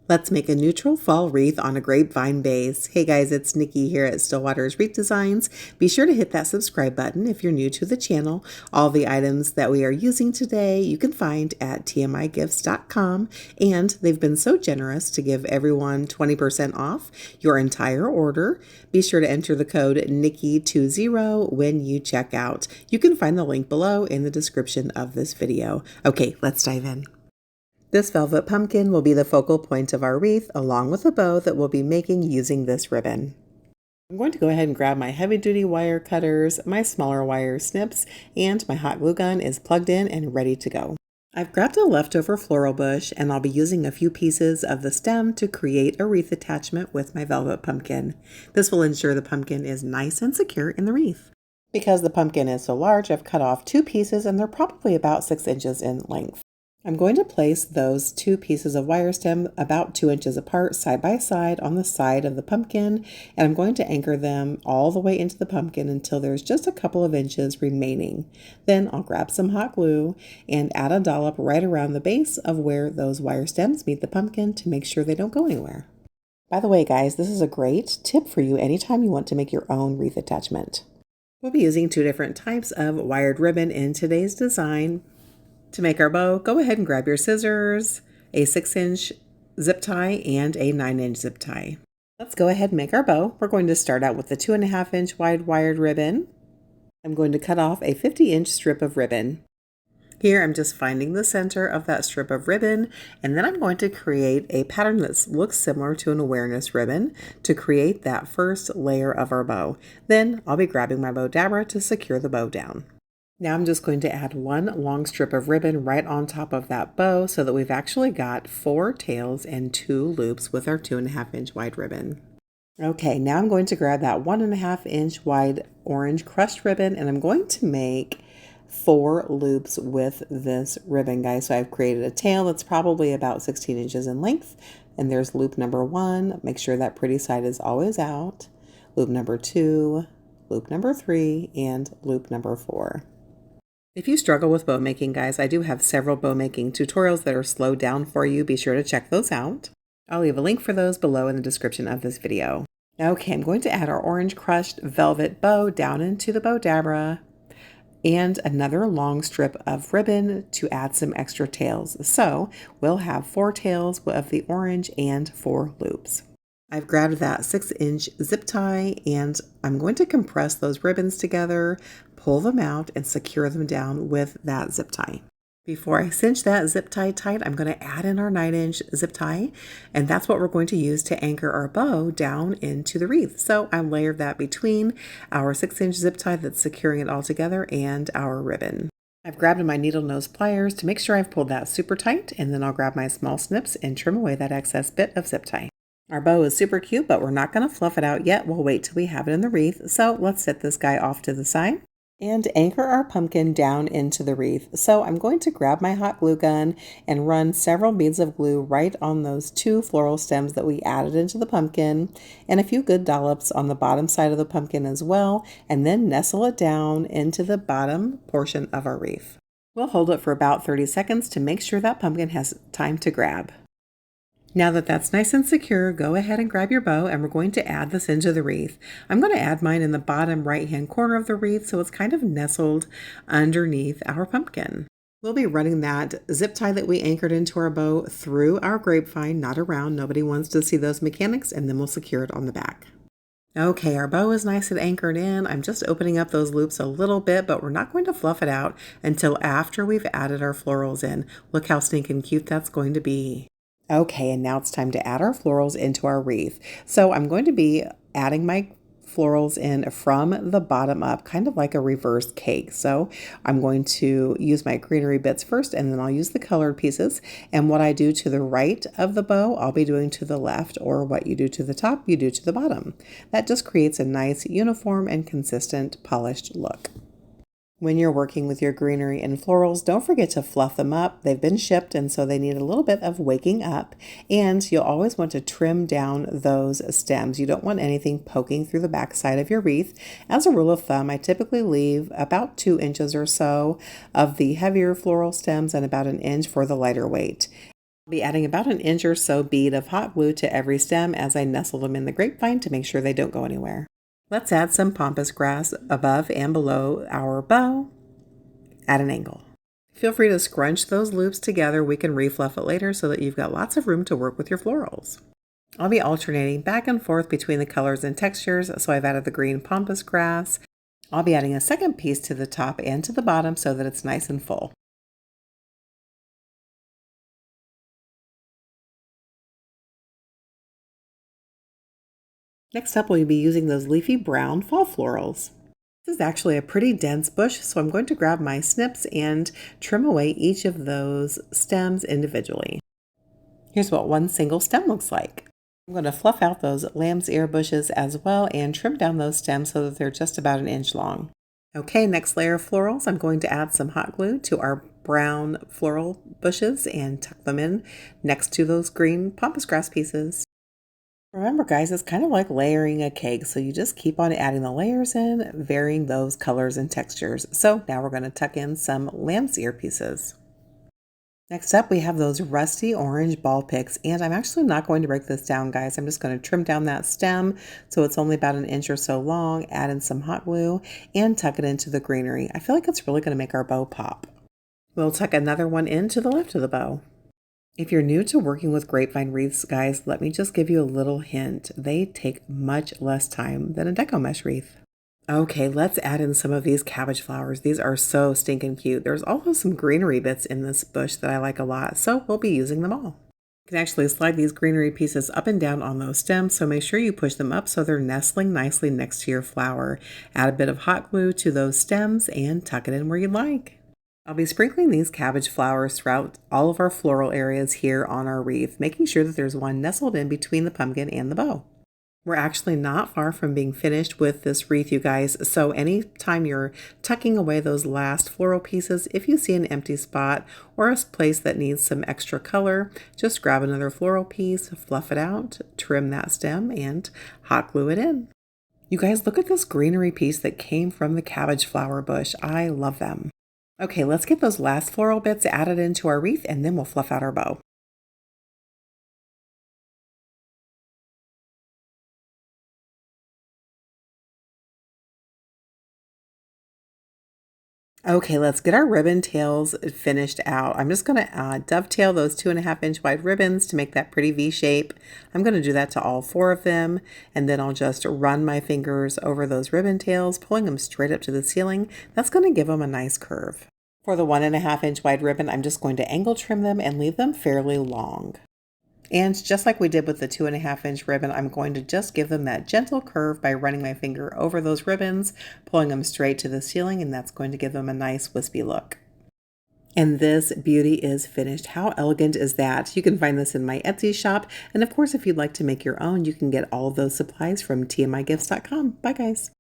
Let's make a neutral fall wreath on a grapevine base. Hey guys, it's Nikki here at Stillwater's Wreath Designs. Be sure to hit that subscribe button if you're new to the channel. All the items that we are using today you can find at tmigifts.com, and they've been so generous to give everyone 20% off your entire order. Be sure to enter the code Nikki20 when you check out. You can find the link below in the description of this video. Okay, let's dive in. This velvet pumpkin will be the focal point of our wreath, along with a bow that we'll be making using this ribbon. I'm going to go ahead and grab my heavy-duty wire cutters, my smaller wire snips, and my hot glue gun is plugged in and ready to go. I've grabbed a leftover floral bush, and I'll be using a few pieces of the stem to create a wreath attachment with my velvet pumpkin. This will ensure the pumpkin is nice and secure in the wreath. Because the pumpkin is so large, I've cut off 2 pieces, and they're probably about 6 inches in length. I'm going to place those 2 pieces of wire stem about 2 inches apart side by side on the side of the pumpkin, and I'm going to anchor them all the way into the pumpkin until there's just a couple of inches remaining. Then I'll grab some hot glue and add a dollop right around the base of where those wire stems meet the pumpkin to make sure they don't go anywhere. By the way, guys, this is a great tip for you anytime you want to make your own wreath attachment. We'll be using 2 different types of wired ribbon in today's design. To make our bow, go ahead and grab your scissors, a 6-inch zip tie, and a 9-inch zip tie. Let's go ahead and make our bow. We're going to start out with the 2.5-inch wide wired ribbon. I'm going to cut off a 50-inch strip of ribbon. Here I'm just finding the center of that strip of ribbon, and then I'm going to create a pattern that looks similar to an awareness ribbon to create that first layer of our bow. Then I'll be grabbing my bow dabber to secure the bow down. Now I'm just going to add 1 long strip of ribbon right on top of that bow so that we've actually got 4 tails and 2 loops with our 2.5-inch wide ribbon. Okay, now I'm going to grab that 1.5-inch wide orange crushed ribbon, and I'm going to make 4 loops with this ribbon, guys. So I've created a tail that's probably about 16 inches in length, and there's loop number 1. Make sure that pretty side is always out. Loop number 2, loop number 3, and loop number 4. If you struggle with bow making, guys, I do have several bow making tutorials that are slowed down for you. Be sure to check those out. I'll leave a link for those below in the description of this video. Okay, I'm going to add our orange crushed velvet bow down into the bow dabra and another long strip of ribbon to add some extra tails. So we'll have 4 tails of the orange and 4 loops. I've grabbed that 6-inch zip tie, and I'm going to compress those ribbons together, pull them out, and secure them down with that zip tie. Before I cinch that zip tie tight, I'm going to add in our 9-inch zip tie, and that's what we're going to use to anchor our bow down into the wreath. So I layered that between our 6-inch zip tie that's securing it all together and our ribbon. I've grabbed my needle nose pliers to make sure I've pulled that super tight, and then I'll grab my small snips and trim away that excess bit of zip tie. Our bow is super cute, but we're not going to fluff it out yet. We'll wait till we have it in the wreath. So let's set this guy off to the side and anchor our pumpkin down into the wreath. So I'm going to grab my hot glue gun and run several beads of glue right on those 2 floral stems that we added into the pumpkin, and a few good dollops on the bottom side of the pumpkin as well, and then nestle it down into the bottom portion of our wreath. We'll hold it for about 30 seconds to make sure that pumpkin has time to grab. Now that that's nice and secure, go ahead and grab your bow, and we're going to add this into the wreath. I'm going to add mine in the bottom right-hand corner of the wreath so it's kind of nestled underneath our pumpkin. We'll be running that zip tie that we anchored into our bow through our grapevine, not around. Nobody wants to see those mechanics, and then we'll secure it on the back. Okay, our bow is nice and anchored in. I'm just opening up those loops a little bit, but we're not going to fluff it out until after we've added our florals in. Look how stinking cute that's going to be. Okay, and now it's time to add our florals into our wreath. So I'm going to be adding my florals in from the bottom up, kind of like a reverse cake. So I'm going to use my greenery bits first, and then I'll use the colored pieces. And what I do to the right of the bow, I'll be doing to the left, or what you do to the top, you do to the bottom. That just creates a nice, uniform, and consistent polished look. When you're working with your greenery and florals, don't forget to fluff them up. They've been shipped, and so they need a little bit of waking up. And you'll always want to trim down those stems. You don't want anything poking through the back side of your wreath. As a rule of thumb, I typically leave about 2 inches or so of the heavier floral stems and about 1 inch for the lighter weight. I'll be adding about an inch or so bead of hot glue to every stem as I nestle them in the grapevine to make sure they don't go anywhere. Let's add some pampas grass above and below our bow at an angle. Feel free to scrunch those loops together. We can refluff it later so that you've got lots of room to work with your florals. I'll be alternating back and forth between the colors and textures, so I've added the green pampas grass. I'll be adding a second piece to the top and to the bottom so that it's nice and full. Next up, we'll be using those leafy brown fall florals. This is actually a pretty dense bush, so I'm going to grab my snips and trim away each of those stems individually. Here's what one single stem looks like. I'm going to fluff out those lamb's ear bushes as well and trim down those stems so that they're just about an inch long. Okay, next layer of florals, I'm going to add some hot glue to our brown floral bushes and tuck them in next to those green pampas grass pieces. Remember guys, it's kind of like layering a cake, so you just keep on adding the layers in, varying those colors and textures. So now we're going to tuck in some lamb's ear pieces. Next up, we have those rusty orange ball picks, and I'm actually not going to break this down, guys. I'm just going to trim down that stem so it's only about an inch or so long, add in some hot glue, and tuck it into the greenery. I feel like it's really going to make our bow pop. We'll tuck another one in to the left of the bow. If you're new to working with grapevine wreaths, guys, let me just give you a little hint. They take much less time than a deco mesh wreath. Okay, let's add in some of these cabbage flowers. These are so stinking cute. There's also some greenery bits in this bush that I like a lot, so we'll be using them all. You can actually slide these greenery pieces up and down on those stems, so make sure you push them up so they're nestling nicely next to your flower. Add a bit of hot glue to those stems and tuck it in where you'd like. I'll be sprinkling these cabbage flowers throughout all of our floral areas here on our wreath, making sure that there's one nestled in between the pumpkin and the bow. We're actually not far from being finished with this wreath, you guys, so anytime you're tucking away those last floral pieces, if you see an empty spot or a place that needs some extra color, just grab another floral piece, fluff it out, trim that stem, and hot glue it in. You guys, look at this greenery piece that came from the cabbage flower bush. I love them. Okay, let's get those last floral bits added into our wreath and then we'll fluff out our bow. Okay, let's get our ribbon tails finished out. I'm just going to dovetail those 2.5-inch wide ribbons to make that pretty V shape. I'm going to do that to all 4 of them, and then I'll just run my fingers over those ribbon tails, pulling them straight up to the ceiling. That's going to give them a nice curve. For the 1.5-inch wide ribbon, I'm just going to angle trim them and leave them fairly long. And just like we did with the 2.5-inch ribbon, I'm going to just give them that gentle curve by running my finger over those ribbons, pulling them straight to the ceiling, and that's going to give them a nice wispy look. And this beauty is finished. How elegant is that? You can find this in my Etsy shop. And of course, if you'd like to make your own, you can get all of those supplies from tmigifts.com. Bye guys.